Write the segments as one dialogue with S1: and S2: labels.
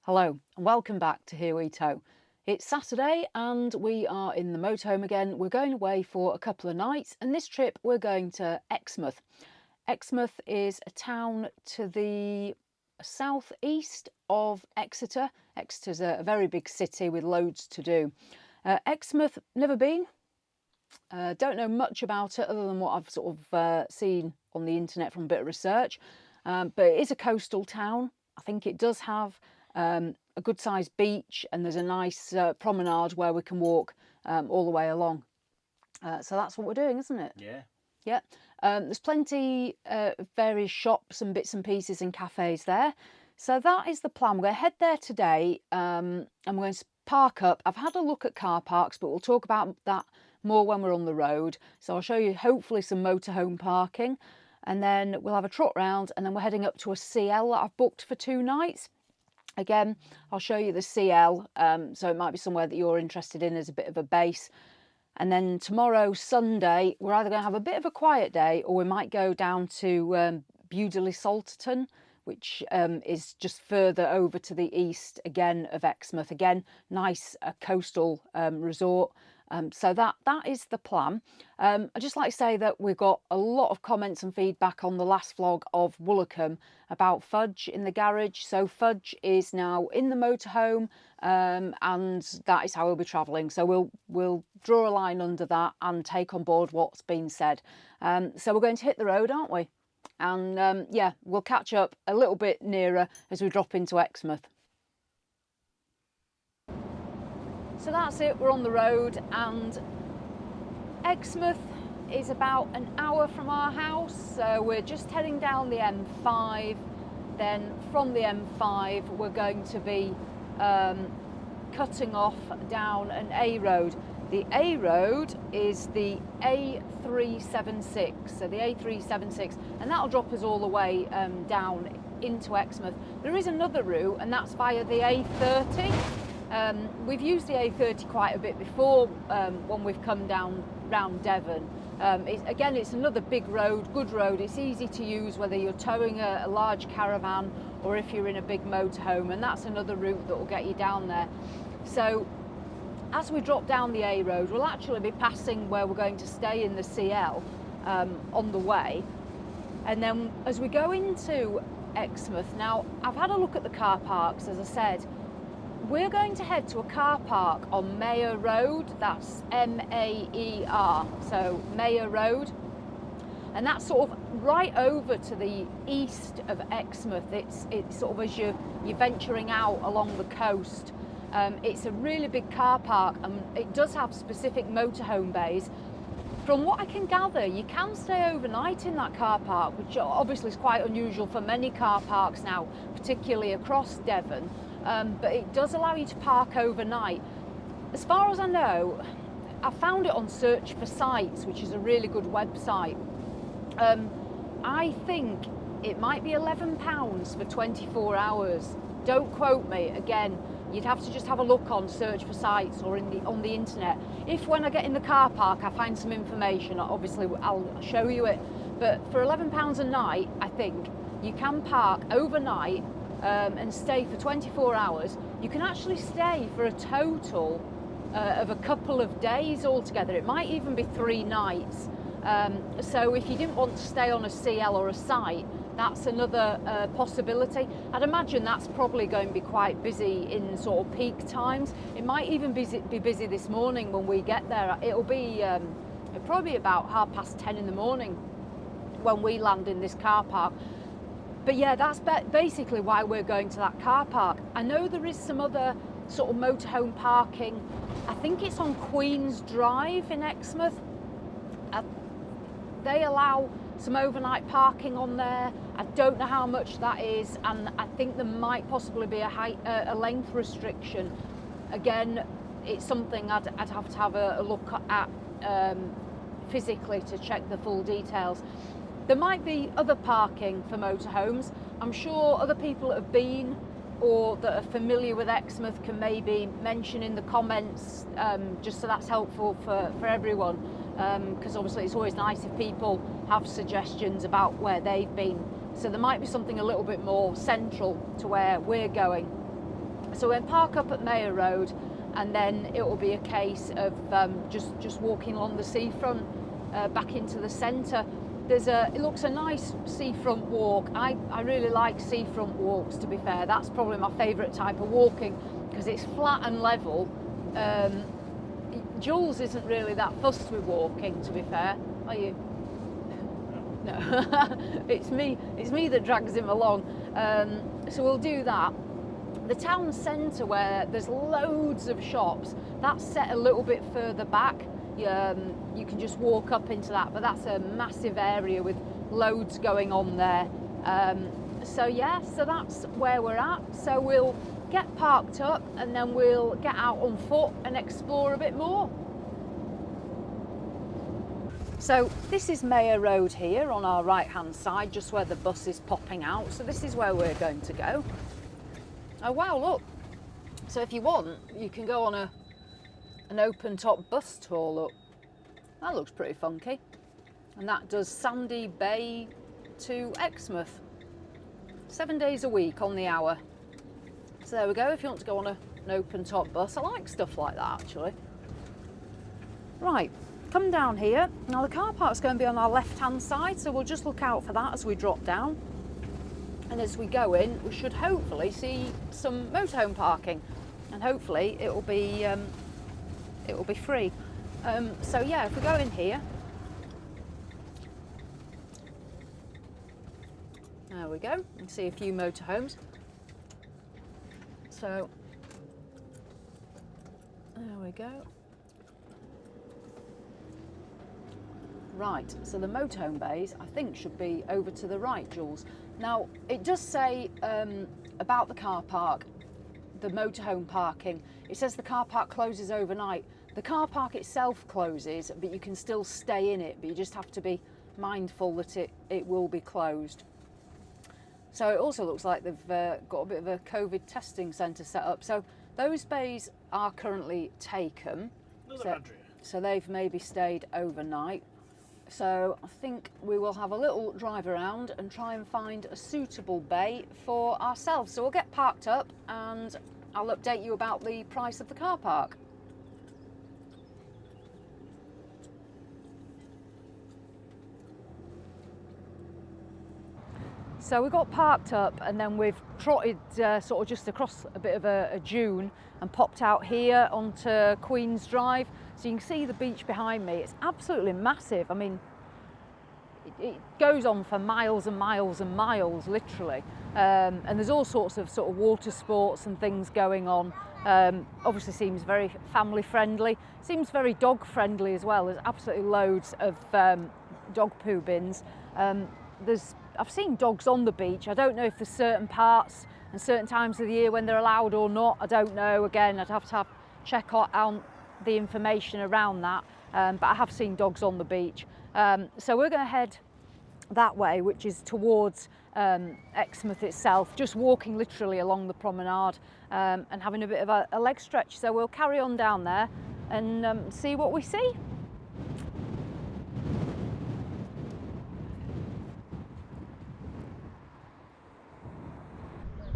S1: Hello and welcome back to Here We Tow. It's Saturday and we are in the motorhome again. We're going away for a couple of nights, and this trip we're going to Exmouth. Exmouth is a town to the southeast of Exeter. Exeter's a very big city with loads to do. Exmouth, never been. Don't know much about it other than what I've sort of seen on the internet from a bit of research. But it is a coastal town. I think it does have a good sized beach, and there's a nice promenade where we can walk all the way along. So that's what we're doing, isn't it?
S2: Yeah.
S1: Yeah. There's plenty of various shops and bits and pieces and cafes there. So that is the plan. We're going to head there today and we're going to park up. I've had a look at car parks, but we'll talk about that more when we're on the road. So I'll show you hopefully some motorhome parking, and then we'll have a trot round, and then we're heading up to a CL that I've booked for 2 nights. Again, I'll show you the CL, so it might be somewhere that you're interested in as a bit of a base. And then tomorrow, Sunday, we're either going to have a bit of a quiet day, or we might go down to Budleigh Salterton, which is just further over to the east again of Exmouth. Again, nice coastal resort. So that is the plan. I'd just like to say that we've got a lot of comments and feedback on the last vlog of Woolacombe about Fudge in the garage. So Fudge is now in the motorhome, and that is how we'll be travelling. So we'll draw a line under that and take on board what's been said. So we're going to hit the road, aren't we? And yeah, we'll catch up a little bit nearer as we drop into Exmouth. So that's it, we're on the road, and Exmouth is about an hour from our house. So we're just heading down the M5. Then from the M5 we're going to be cutting off down an A road. The A road is the A376, so the A376, and that'll drop us all the way down into Exmouth. There is another route, and that's via the A30. We've used the A30 quite a bit before when we've come down round Devon. Again, it's another big road, good road. It's easy to use whether you're towing a large caravan or if you're in a big motorhome, and that's another route that will get you down there. So as we drop down the A road, we'll actually be passing where we're going to stay in the CL on the way. And then as we go into Exmouth, now I've had a look at the car parks, as I said. We're going to head to a car park on Maer Road. That's M-A-E-R, so Maer Road. And that's sort of right over to the east of Exmouth. It's sort of as you're venturing out along the coast. It's a really big car park, and it does have specific motorhome bays. From what I can gather, you can stay overnight in that car park, which obviously is quite unusual for many car parks now, particularly across Devon. But it does allow you to park overnight. As far as I know, I found it on Search for Sites, which is a really good website. I think it might be £11 for 24 hours. Don't quote me. Again, you'd have to just have a look on Search for Sites or on the internet. If when I get in the car park I find some information, obviously I'll show you it. But for £11 a night, I think you can park overnight and stay for 24 hours. You can actually stay for a total of a couple of days altogether. It might even be 3 nights. So if you didn't want to stay on a CL or a site, that's another possibility. I'd imagine that's probably going to be quite busy in sort of peak times. It might even be busy this morning when we get there. It'll probably be about 10:30 in the morning when we land in this car park. But yeah, that's basically why we're going to that car park. I know there is some other sort of motorhome parking. I think it's on Queen's Drive in Exmouth. They allow some overnight parking on there. I don't know how much that is, and I think there might possibly be a length restriction. Again, it's something I'd have to have a look at physically to check the full details. There might be other parking for motorhomes. I'm sure other people that have been or that are familiar with Exmouth can maybe mention in the comments, just so that's helpful for everyone, because obviously it's always nice if people have suggestions about where they've been. So there might be something a little bit more central to where we're going. So we'll park up at Maer Road, and then it will be a case of just walking along the seafront back into the centre. It looks a nice seafront walk. I really like seafront walks, to be fair. That's probably my favourite type of walking, because it's flat and level. Jules isn't really that fussed with walking, to be fair. Are you? No. it's me that drags him along. So we'll do that. The town centre, where there's loads of shops, that's set a little bit further back. You can just walk up into that, but that's a massive area with loads going on there. So that's where we're at. So we'll get parked up, and then we'll get out on foot and explore a bit more. So this is Maer Road here on our right hand side, just where the bus is popping out. So this is where we're going to go. Oh wow, look. So if you want, you can go on an open top bus tour, look. That looks pretty funky. And that does Sandy Bay to Exmouth. 7 days a week on the hour. So there we go, if you want to go on an open top bus. I like stuff like that, actually. Right, come down here. Now the car park's going to be on our left hand side, so we'll just look out for that as we drop down. And as we go in, we should hopefully see some motorhome parking, and hopefully it will be free. So yeah, if we go in here, there we go. You can see a few motorhomes. So there we go. Right, so the motorhome bays, I think, should be over to the right, Jules. Now, it does say about the car park, the motorhome parking. It says the car park closes overnight. The car park itself closes, but you can still stay in it, but you just have to be mindful that it will be closed. So it also looks like they've got a bit of a COVID testing centre set up. So those bays are currently taken. So they've maybe stayed overnight. So I think we will have a little drive around and try and find a suitable bay for ourselves. So we'll get parked up and I'll update you about the price of the car park. So we got parked up and then we've trotted sort of just across a bit of a dune and popped out here onto Queen's Drive. So you can see the beach behind me. It's absolutely massive. I mean, it goes on for miles and miles and miles, literally. And there's all sorts of sort of water sports and things going on. Obviously seems very family friendly. Seems very dog friendly as well. There's absolutely loads of dog poo bins. I've seen dogs on the beach. I don't know if there's certain parts and certain times of the year when they're allowed or not. I don't know. Again, I'd have to check out the information around that. But I have seen dogs on the beach. So we're going to head that way, which is towards Exmouth itself, just walking literally along the promenade and having a bit of a leg stretch. So we'll carry on down there and see what we see.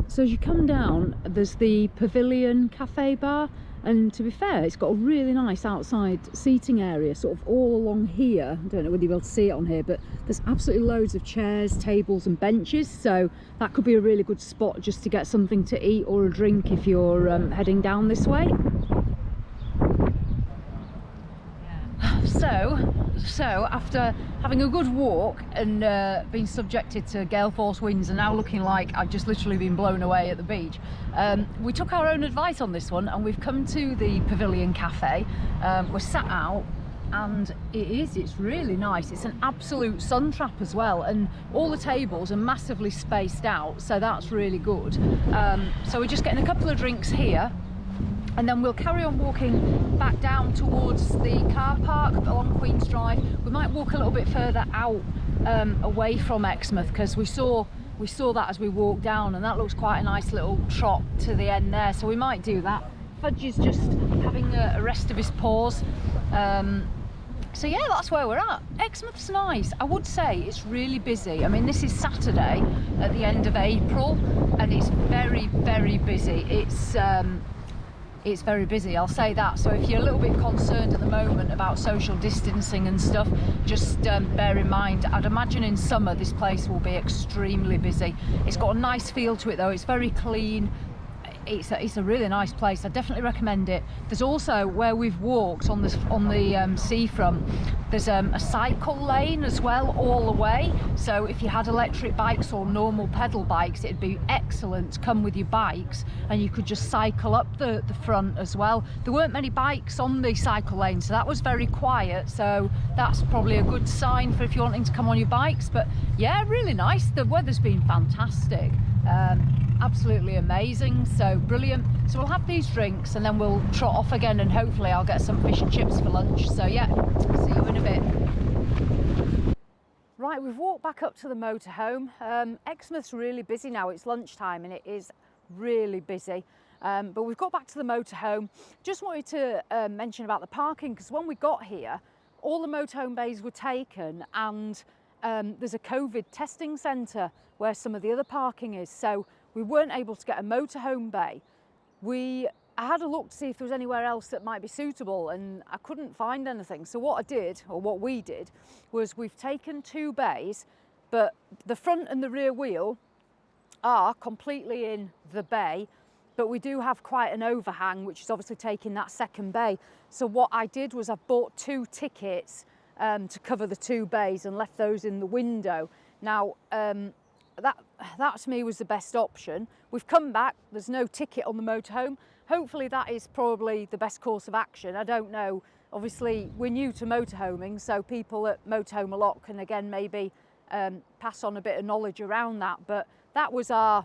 S1: So as you come down, there's the Pavilion cafe bar, and to be fair, it's got a really nice outside seating area sort of all along here. I don't know whether you'll be able to see it on here, but there's absolutely loads of chairs, tables and benches, so that could be a really good spot just to get something to eat or a drink if you're heading down this way. So after having a good walk and being subjected to gale force winds and now looking like I've just literally been blown away at the beach, we took our own advice on this one and we've come to the Pavilion Cafe. We're sat out and it's really nice. It's an absolute sun trap as well, and all the tables are massively spaced out, so that's really good. So we're just getting a couple of drinks here, and then we'll carry on walking back down towards the car park along Queen's Drive. We might walk a little bit further out away from Exmouth, because we saw that as we walked down, and that looks quite a nice little trot to the end there, so we might do that. Fudge is just having a rest of his paws. So yeah, that's where we're at. Exmouth's nice. I would say it's really busy. I mean, this is Saturday at the end of April, and it's very, very busy. It's very busy, I'll say that. So if you're a little bit concerned at the moment about social distancing and stuff, just bear in mind, I'd imagine in summer this place will be extremely busy. It's got a nice feel to it though, it's very clean. It's a really nice place. I definitely recommend it. There's also, where we've walked on the seafront, there's a cycle lane as well all the way. So if you had electric bikes or normal pedal bikes, it'd be excellent to come with your bikes, and you could just cycle up the front as well. There weren't many bikes on the cycle lane, so that was very quiet. So that's probably a good sign for if you're wanting to come on your bikes. But yeah, really nice. The weather's been fantastic. Absolutely amazing, so brilliant. So we'll have these drinks and then we'll trot off again, and hopefully I'll get some fish and chips for lunch. So yeah, see you in a bit. Right, we've walked back up to the motorhome. Exmouth's really busy now. It's lunchtime and it is really busy. But we've got back to the motorhome. Just wanted to mention about the parking, because when we got here, all the motorhome bays were taken, and there's a COVID testing centre where some of the other parking is, so we weren't able to get a motorhome bay. I had a look to see if there was anywhere else that might be suitable, and I couldn't find anything. So what I did, or what we did, was we've taken 2 bays, but the front and the rear wheel are completely in the bay, but we do have quite an overhang, which is obviously taking that second bay. So what I did was I bought 2 tickets to cover the 2 bays and left those in the window. Now, that to me was the best option. We've come back, there's no ticket on the motorhome. Hopefully that is probably the best course of action. I don't know, obviously we're new to motorhoming, so people at motorhome a lot can again maybe pass on a bit of knowledge around that, but that was our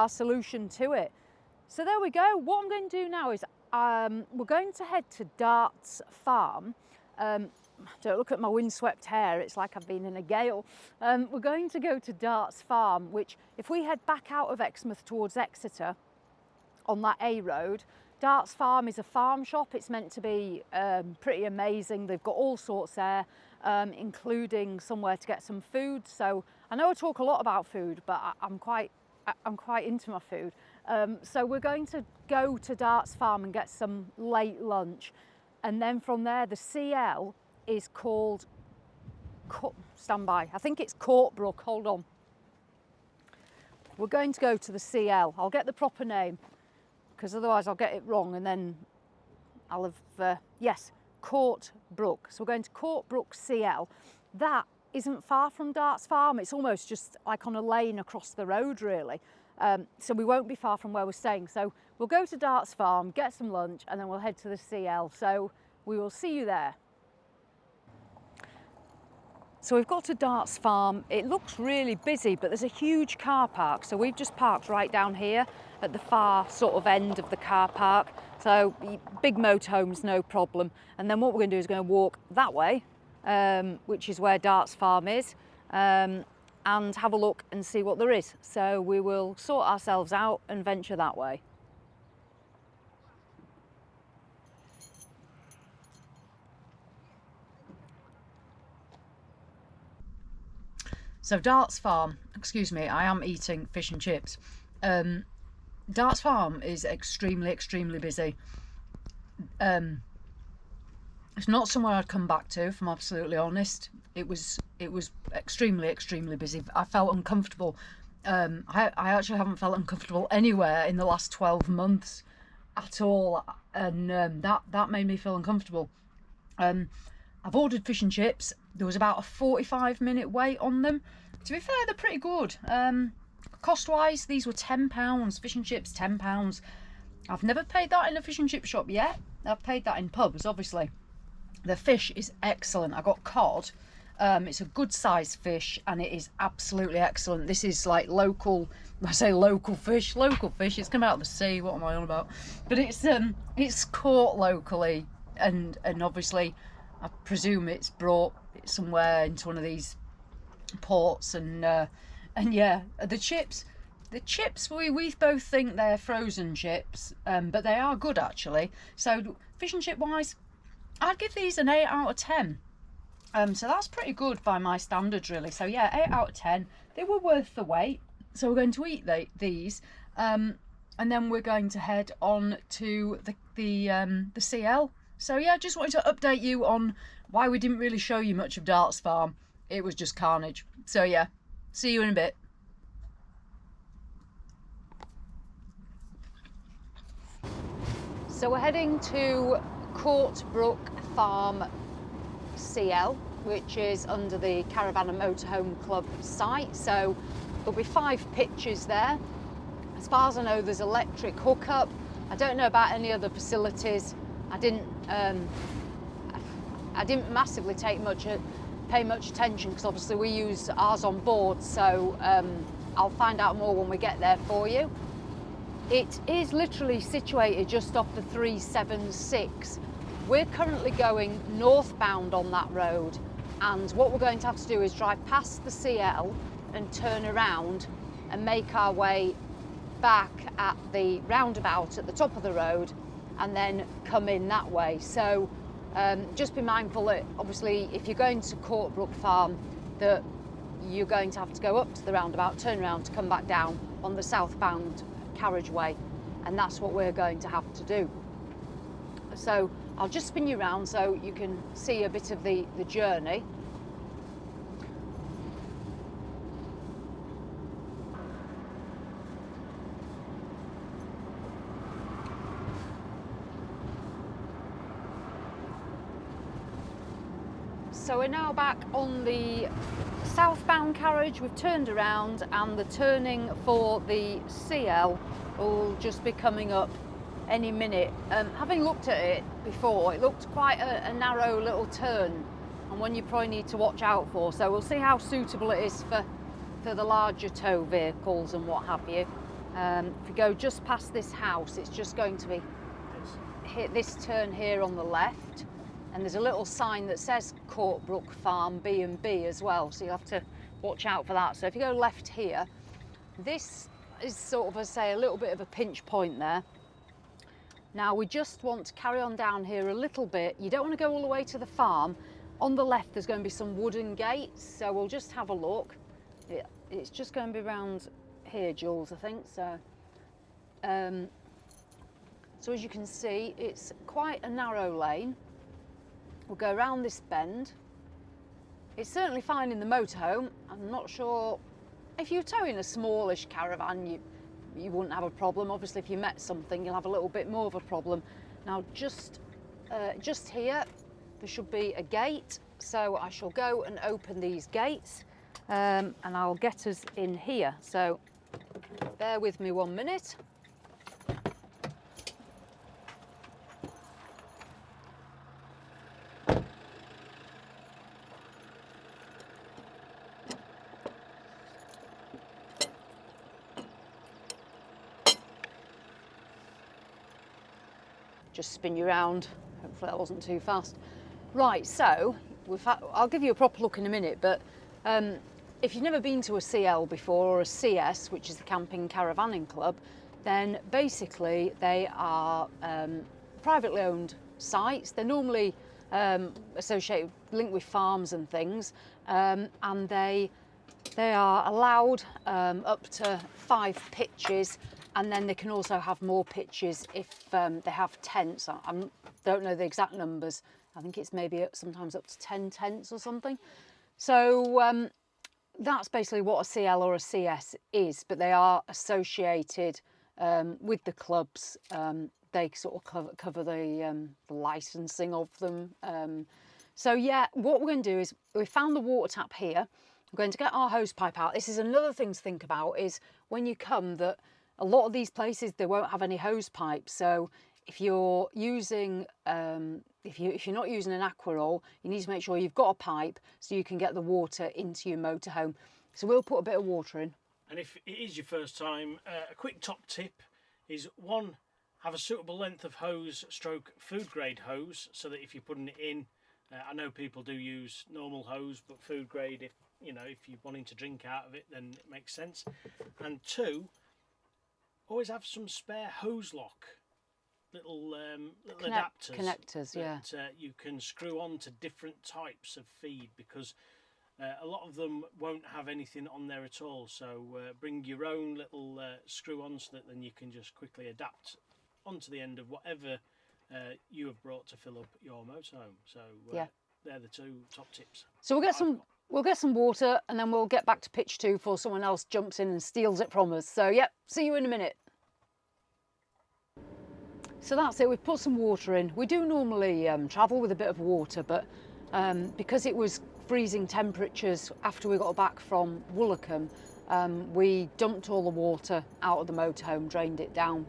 S1: solution to it. So there we go. What I'm going to do now is we're going to head to Darts Farm. Don't look at my windswept hair, it's like I've been in a gale. We're going to go to Darts Farm, which if we head back out of Exmouth towards Exeter on that A road, Darts Farm is a farm shop. It's meant to be pretty amazing. They've got all sorts there, including somewhere to get some food. So I know I talk a lot about food, but I'm quite into my food. So we're going to go to Darts Farm and get some late lunch. And then from there, the CL is called, stand by, I think it's Brook, hold on. We're going to go to the CL. I'll get the proper name, because otherwise I'll get it wrong and then I'll have, yes, Brook. So we're going to Brook CL. That isn't far from Darts Farm. It's almost just like on a lane across the road, really. So we won't be far from where we're staying. So we'll go to Darts Farm, get some lunch, and then we'll head to the CL. So we will see you there. So we've got to Darts Farm. It looks really busy, but there's a huge car park. So we've just parked right down here at the far sort of end of the car park. So big motorhomes, no problem. And then what we're going to do is going to walk that way, which is where Darts Farm is, and have a look and see what there is. So we will sort ourselves out and venture that way. So Darts Farm, excuse me, I am eating fish and chips. Darts Farm is extremely busy. It's not somewhere I'd come back to, if I'm absolutely honest. It was extremely busy. I felt uncomfortable. I actually haven't felt uncomfortable anywhere in the last 12 months at all, and that made me feel uncomfortable. I've ordered fish and chips. There was about a 45-minute wait on them. To be fair, they're pretty good. Cost-wise, these were £10. Fish and chips, £10. I've never paid that in a fish and chip shop yet. I've paid that in pubs, obviously. The fish is excellent. I got cod. It's a good sized fish and it is absolutely excellent. This is like local, I say local fish, it's come out of the sea, what am I on about? But it's caught locally, and obviously I presume it's brought somewhere into one of these ports, and yeah, the chips we both think they're frozen chips, but they are good actually. So fish and chip wise, I'd give these an 8 out of 10. So that's pretty good by my standards, really. So yeah, 8 out of 10. They were worth the wait. So we're going to eat these, and then we're going to head on to the CL. So yeah, just wanted to update you on why we didn't really show you much of Darts Farm. It was just carnage. So yeah, see you in a bit. So we're heading to Brook Farm CL, which is under the Caravan and Motorhome Club site. So there'll be 5 pitches there. As far as I know, there's electric hookup. I don't know about any other facilities. I didn't massively pay much attention, because obviously we use ours on board. So I'll find out more when we get there for you. It is literally situated just off the 376. We're currently going northbound on that road, and what we're going to have to do is drive past the CL and turn around and make our way back at the roundabout at the top of the road, and then come in that way. So just be mindful that obviously if you're going to Brook Farm, that you're going to have to go up to the roundabout, turn around to come back down on the southbound carriageway, and that's what we're going to have to do. So I'll just spin you around so you can see a bit of the journey. So we're now back on the southbound carriage. We've turned around, and the turning for the CL will just be coming up any minute. Having looked at it before, it looked quite a narrow little turn, and one you probably need to watch out for. So we'll see how suitable it is for the larger tow vehicles and what have you. If we go just past this house, it's just going to be hit this turn here on the left. And there's a little sign that says Brook Farm B&B as well, so you'll have to watch out for that. So if you go left here, this is sort of, I say, a little bit of a pinch point there. Now we just want to carry on down here a little bit. You don't want to go all the way to the farm. On the left there's going to be some wooden gates, so we'll just have a look. It's just going to be around here, Jules, I think. So as you can see, it's quite a narrow lane. We'll go around this bend. It's certainly fine in the motorhome. I'm not sure if you're towing a smallish caravan, you wouldn't have a problem. Obviously, if you met something, you'll have a little bit more of a problem. Now, just here, there should be a gate. So I shall go and open these gates, and I'll get us in here. So bear with me 1 minute. Just spin you around. Hopefully that wasn't too fast. Right, so I'll give you a proper look in a minute, but if you've never been to a CL before, or a CS, which is the Camping Caravanning Club, then basically they are privately owned sites. They're normally associated, linked with farms and things, and they are allowed up to 5 pitches. And then they can also have more pitches if they have tents. I don't know the exact numbers. I think it's maybe sometimes up to 10 tents or something. So that's basically what a CL or a CS is, but they are associated with the clubs. They sort of cover the licensing of them. So yeah, what we're going to do is, we found the water tap here. We're going to get our hose pipe out. This is another thing to think about, is when you come, that a lot of these places, they won't have any hose pipes. So if you're using, if you're not using an aquaroll, you need to make sure you've got a pipe so you can get the water into your motorhome. So we'll put a bit of water in.
S2: And if it is your first time, a quick top tip is, 1, have a suitable length of hose stroke food grade hose, so that if you're putting it in, I know people do use normal hose, but food grade, if you're wanting to drink out of it, then it makes sense. And 2, always have some spare hose lock little adapters.
S1: Connectors, yeah.
S2: That you can screw on to different types of feed, because a lot of them won't have anything on there at all. So bring your own little screw-on, so that then you can just quickly adapt onto the end of whatever you have brought to fill up your motorhome. So
S1: yeah,
S2: they're the two top tips.
S1: So we'll get some water, and then we'll get back to pitch 2 before someone else jumps in and steals it from us. So yep, see you in a minute. So that's it, we've put some water in. We do normally travel with a bit of water, but because it was freezing temperatures after we got back from Woolacombe, we dumped all the water out of the motorhome, drained it down.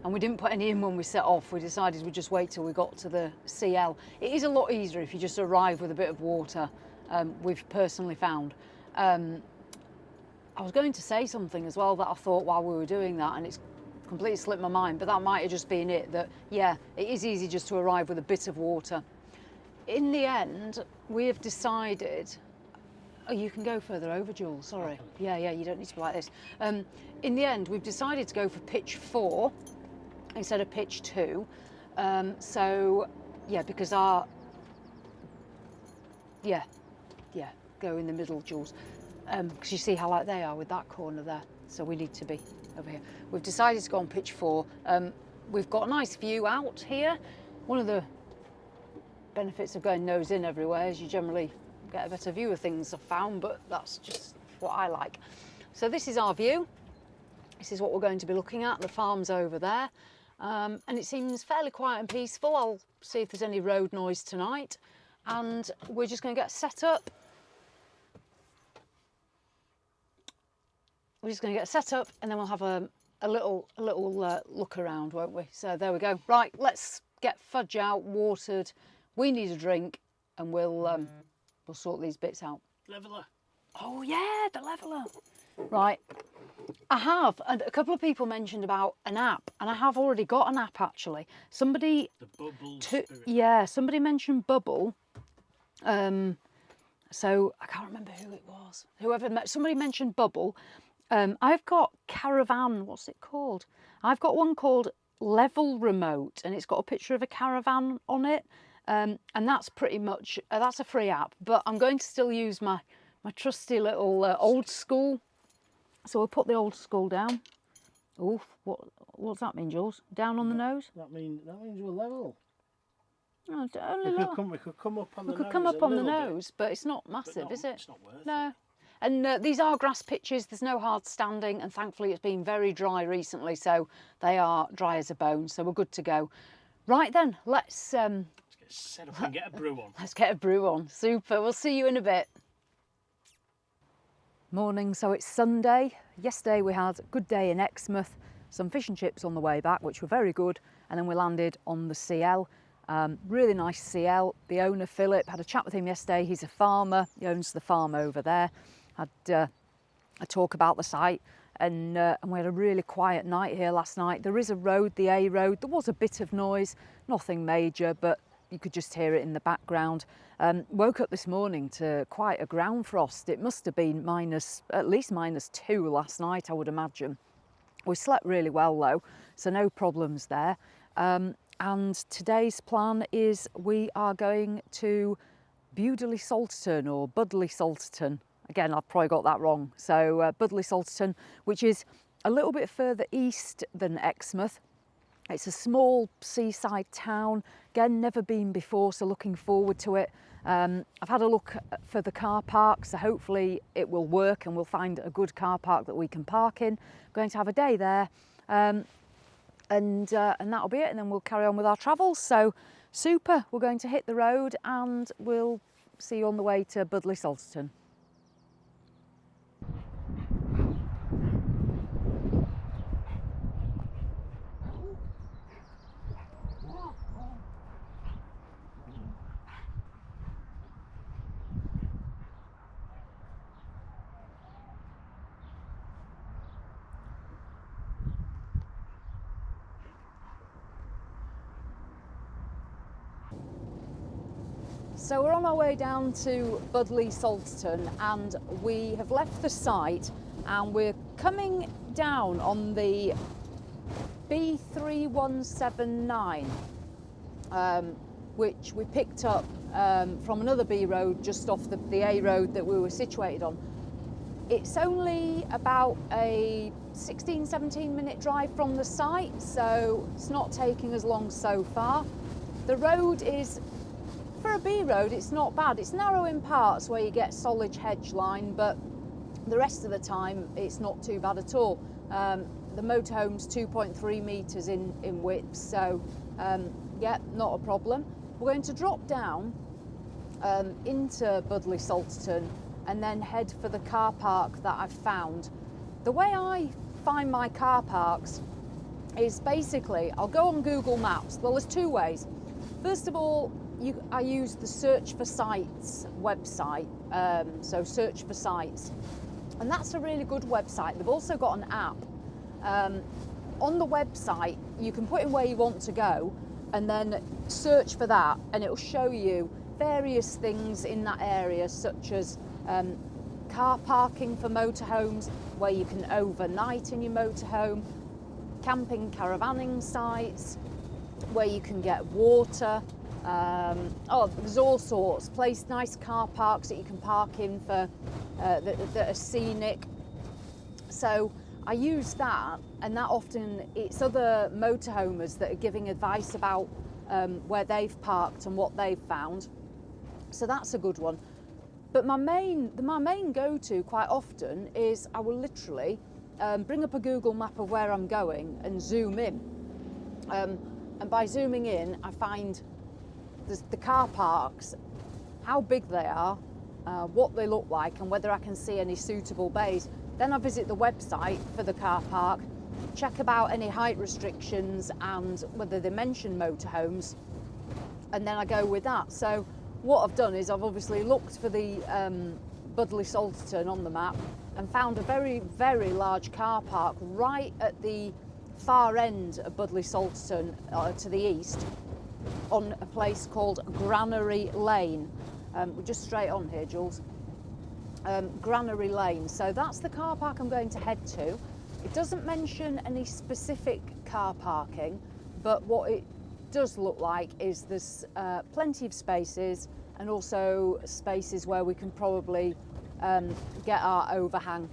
S1: And we didn't put any in when we set off. We decided we'd just wait till we got to the CL. It is a lot easier if you just arrive with a bit of water, we've personally found. I was going to say something as well that I thought while we were doing that, and it's completely slipped my mind, but that might have just been it, that yeah, it is easy just to arrive with a bit of water. In the end, we have decided, oh, you can go further over, Jules, sorry. Yeah, you don't need to be like this. In the end, we've decided to go for pitch 4 instead of pitch 2. So yeah, because go in the middle, Jules, because you see how like they are with that corner there, so we need to be over here. We've decided to go on pitch 4. We've got a nice view out here. One of the benefits of going nose in everywhere is you generally get a better view of things, I've found, but that's just what I like. So this is our view. This is what we're going to be looking at. The farm's over there, and it seems fairly quiet and peaceful. I'll see if there's any road noise tonight, and we're just going to get set up. We're just going to get set up, and then we'll have a little look around, won't we? So there we go. Right, let's get fudge out, watered. We need a drink, and we'll sort these bits out.
S2: Leveller.
S1: Oh yeah, the leveller. Right, I have, and a couple of people mentioned about an app, and I have already got an app actually. Somebody,
S2: the Bubble Spirit.
S1: Yeah, somebody mentioned Bubble. So I can't remember who it was. Somebody mentioned Bubble. I've got Caravan. What's it called? I've got one called Level Remote, and it's got a picture of a caravan on it. And that's pretty much that's a free app. But I'm going to still use my trusty little old school. So we'll put the old school down. Oof, what's that mean, Jules? Down on the nose?
S2: That means we're level.
S1: Oh,
S2: we could come up on the nose.
S1: We could come up on the nose, but it's not massive, is it?
S2: It's not worth it.
S1: No. And these are grass pitches. There's no hard standing, and thankfully it's been very dry recently, so they are dry as a bone. So we're good to go. Right then, let's get
S2: set up and get a brew on.
S1: Let's get a brew on. Super. We'll see you in a bit. Morning, so it's Sunday. Yesterday we had a good day in Exmouth, some fish and chips on the way back, which were very good, and then we landed on the CL. Really nice CL. The owner, Philip, had a chat with him yesterday. He's a farmer. He owns the farm over there. Had a talk about the site, and we had a really quiet night here last night. There is a road, the A road. There was a bit of noise, nothing major, but you could just hear it in the background. Woke up this morning to quite a ground frost. It must have been at least -2 last night, I would imagine. We slept really well though, so no problems there. And today's plan is we are going to Budleigh Salterton, or Budleigh Salterton. Again, I've probably got that wrong. So Budleigh Salterton, which is a little bit further east than Exmouth. It's a small seaside town. Again, never been before, so looking forward to it. I've had a look for the car park, so hopefully it will work and we'll find a good car park that we can park in. Going to have a day there, and that'll be it, and then we'll carry on with our travels. So super, we're going to hit the road and we'll see you on the way to Budleigh Salterton. So we're on our way down to Budleigh Salterton, and we have left the site and we're coming down on the B3179, which we picked up from another B road just off the A road that we were situated on. It's only about a 16-17 minute drive from the site, so it's not taking us long so far. The road is, for a B road, it's not bad. It's narrow in parts where you get solid hedge line, but the rest of the time it's not too bad at all. The motorhome's 2.3 metres in width, so yeah, not a problem. We're going to drop down into Budleigh Salterton and then head for the car park that I've found. The way I find my car parks is basically, I'll go on Google Maps. Well, there's two ways. First of all, I use the Search for Sites website, so Search for Sites, and that's a really good website. They've also got an app. On the website, you can put in where you want to go and then search for that, and it'll show you various things in that area, such as car parking for motorhomes, where you can overnight in your motorhome, camping, caravanning sites, where you can get water. Oh, there's all sorts. Nice car parks that you can park in for that are scenic. So I use that, and that often it's other motorhomers that are giving advice about where they've parked and what they've found. So that's a good one. But my main go-to quite often is I will literally bring up a Google map of where I'm going and zoom in. And by zooming in, I find the car parks, how big they are, what they look like, and whether I can see any suitable bays. Then I visit the website for the car park, check about any height restrictions and whether they mention motorhomes, and then I go with that. So what I've done is I've obviously looked for the Budleigh Salterton on the map and found a very, very large car park right at the far end of Budleigh Salterton to the east, on a place called Granary Lane. We're just straight on here, Jules. Granary Lane. So that's the car park I'm going to head to. It doesn't mention any specific car parking, but what it does look like is there's plenty of spaces, and also spaces where we can probably get our overhang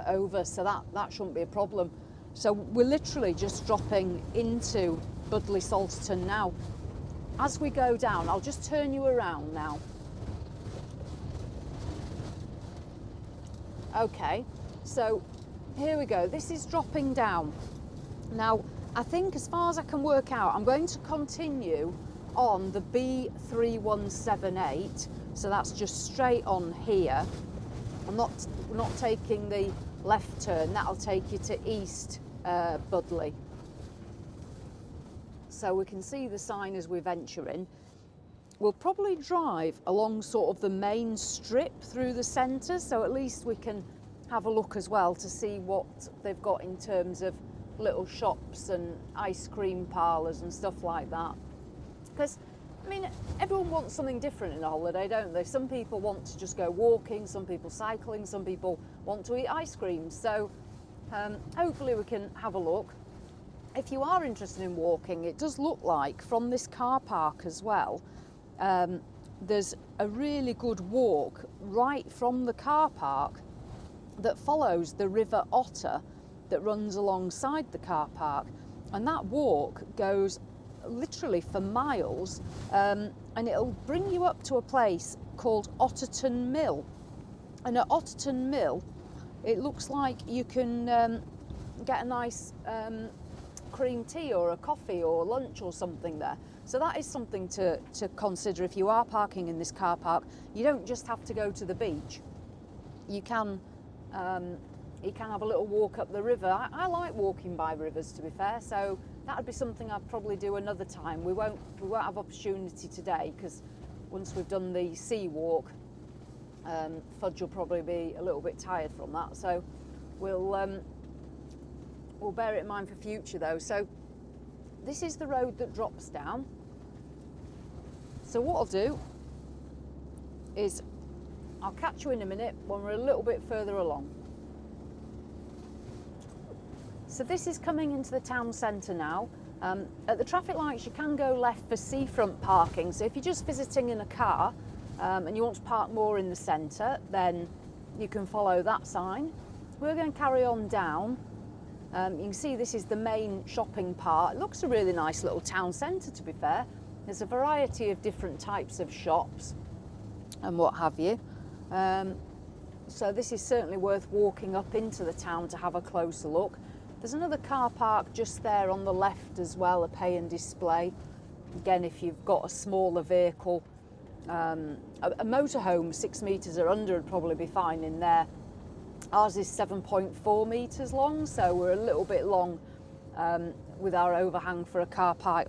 S1: over, so that shouldn't be a problem. So we're literally just dropping into Budleigh Salterton now. As we go down, I'll just turn you around now. Okay, so here we go. This is dropping down. Now, I think as far as I can work out, I'm going to continue on the B3178. So that's just straight on here. I'm not taking the left turn. That'll take you to East Budleigh. So we can see the sign as we venture in. We'll probably drive along sort of the main strip through the centre, so at least we can have a look as well to see what they've got in terms of little shops and ice cream parlours and stuff like that. Because, I mean, everyone wants something different in a holiday, don't they? Some people want to just go walking, some people cycling, some people want to eat ice cream. So hopefully we can have a look. If you are interested in walking, it does look like from this car park as well, there's a really good walk right from the car park that follows the River Otter that runs alongside the car park, and that walk goes literally for miles, and it'll bring you up to a place called Otterton Mill. And at Otterton Mill, it looks like you can get a nice cream tea or a coffee or lunch or something there. So that is something to consider if you are parking in this car park. You don't just have to go to the beach. You can have a little walk up the river. I like walking by rivers, to be fair, so that would be something I'd probably do another time. We won't have opportunity today, because once we've done the sea walk, Fudge will probably be a little bit tired from that. So we'll bear it in mind for future though. So this is the road that drops down. So what I'll do is I'll catch you in a minute when we're a little bit further along. So this is coming into the town centre now. At the traffic lights you can go left for seafront parking, so if you're just visiting in a car and you want to park more in the centre, then you can follow that sign. We're going to carry on down. You can see this is the main shopping part. It looks a really nice little town centre, to be fair. There's a variety of different types of shops and what have you. So this is certainly worth walking up into the town to have a closer look. There's another car park just there on the left as well, a pay and display. Again, if you've got a smaller vehicle, a motorhome 6 metres or under would probably be fine in there. Ours is 7.4 metres long, so we're a little bit long with our overhang for a car park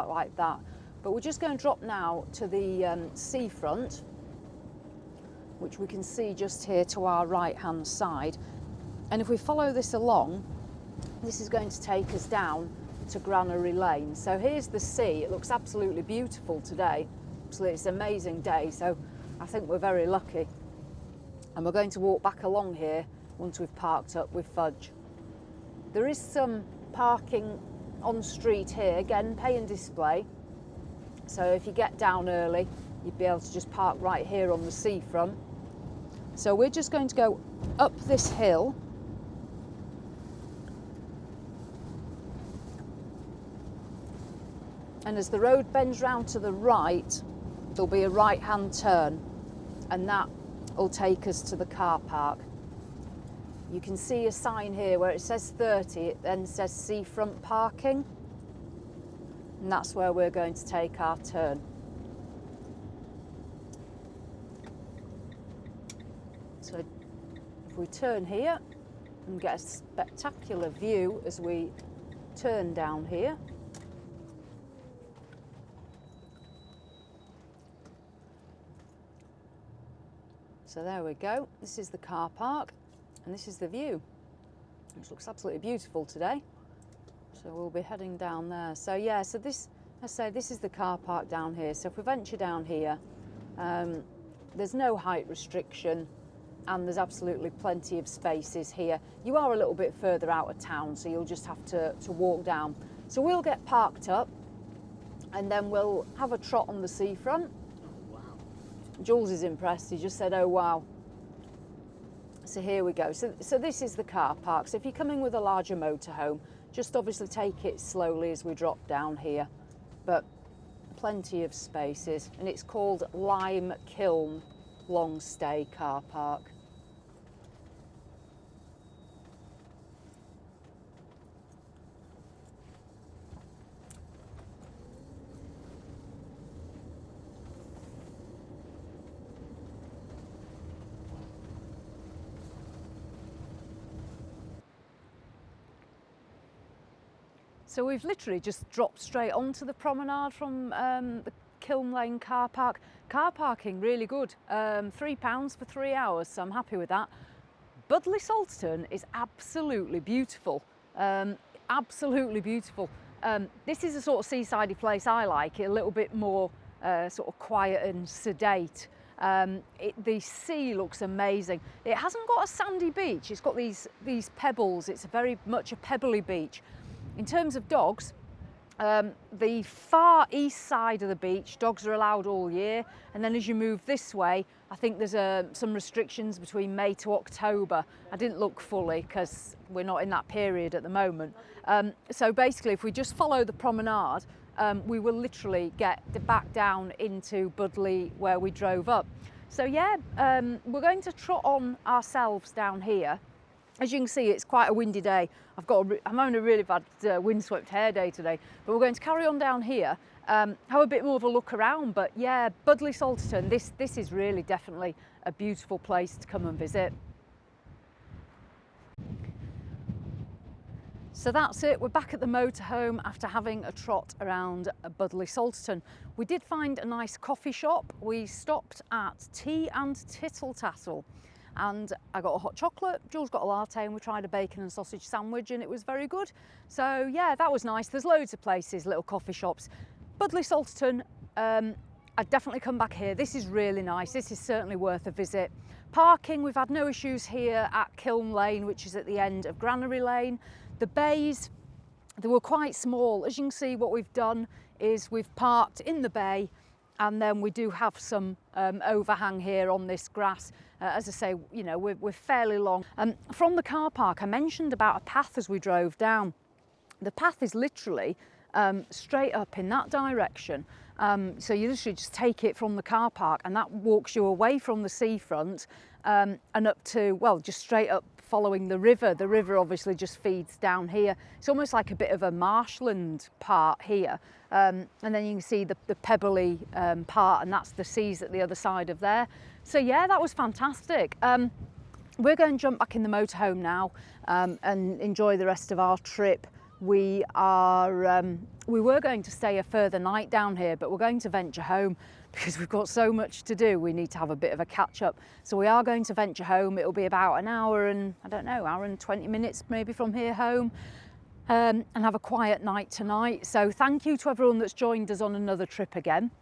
S1: like that. But we're just going to drop now to the seafront, which we can see just here to our right hand side. And if we follow this along, this is going to take us down to Granary Lane. So here's the sea. It looks absolutely beautiful today. Absolutely, it's an amazing day, so I think we're very lucky. And we're going to walk back along here once we've parked up with Fudge. There is some parking on street here, again pay and display. So if you get down early, you'd be able to just park right here on the seafront. So we're just going to go up this hill. And as the road bends round to the right, there'll be a right-hand turn, and that will take us to the car park. You can see a sign here where it says 30, it then says seafront parking, and that's where we're going to take our turn. So if we turn here and get a spectacular view as we turn down here. So there we go, this is the car park and this is the view, which looks absolutely beautiful today. So we'll be heading down there. So yeah, so this, I say, this is the car park down here. So if we venture down here, there's no height restriction and there's absolutely plenty of spaces here. You are a little bit further out of town, so you'll just have to walk down. So we'll get parked up and then we'll have a trot on the seafront. Jules is impressed, he just said, oh wow. So here we go. So this is the car park. So if you're coming with a larger motorhome, just obviously take it slowly as we drop down here. But plenty of spaces, and it's called Lime Kiln Long Stay Car Park. So we've literally just dropped straight onto the promenade from the Kiln Lane car park. Car parking, really good. £3 for 3 hours, so I'm happy with that. Budleigh Salterton is absolutely beautiful. Absolutely beautiful. This is a sort of seaside place I like, a little bit more sort of quiet and sedate. The sea looks amazing. It hasn't got a sandy beach, it's got these pebbles. It's very much a pebbly beach. In terms of dogs, the far east side of the beach, dogs are allowed all year, and then as you move this way, I think there's some restrictions between May to October. I didn't look fully because we're not in that period at the moment. So basically, if we just follow the promenade, we will literally get back down into Budleigh where we drove up. So yeah, we're going to trot on ourselves down here. As you can see, it's quite a windy day. I'm having a really bad windswept hair day today, but we're going to carry on down here, have a bit more of a look around. But yeah, Budleigh Salterton, this is really definitely a beautiful place to come and visit. So that's it, we're back at the motorhome after having a trot around Budleigh Salterton. We did find a nice coffee shop. We stopped at Tea and Tittle Tattle. And I got a hot chocolate, Jules got a latte, and we tried a bacon and sausage sandwich and it was very good. So yeah, that was nice. There's loads of places, little coffee shops. Budleigh Salterton, I'd definitely come back here. This is really nice. This is certainly worth a visit. Parking, we've had no issues here at Kiln Lane, which is at the end of Granary Lane. The bays, they were quite small. As you can see, what we've done is we've parked in the bay, and then we do have some overhang here on this grass. As I say, you know, we're fairly long. From the car park, I mentioned about a path as we drove down. The path is literally straight up in that direction. So you literally just take it from the car park, and that walks you away from the seafront and up to, well, just straight up following the river. The river obviously just feeds down here. It's almost like a bit of a marshland part here. And then you can see the pebbly part, and that's the seas at the other side of there. So yeah, that was fantastic. We're going to jump back in the motorhome now and enjoy the rest of our trip. We were going to stay a further night down here, but we're going to venture home because we've got so much to do. We need to have a bit of a catch up. So we are going to venture home. It'll be about an hour and, I don't know, hour and 20 minutes maybe from here home, and have a quiet night tonight. So thank you to everyone that's joined us on another trip again.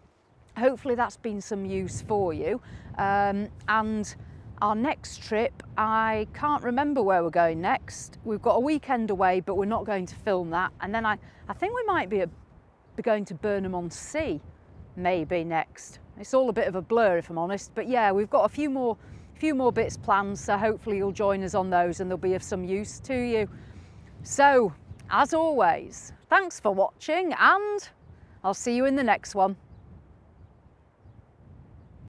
S1: Hopefully that's been some use for you. And our next trip, I can't remember where we're going next. We've got a weekend away, but we're not going to film that. And then I think we might be going to Burnham-on-Sea, maybe next. It's all a bit of a blur, if I'm honest. But yeah, we've got a few more bits planned, so hopefully you'll join us on those and they'll be of some use to you. So, as always, thanks for watching, and I'll see you in the next one.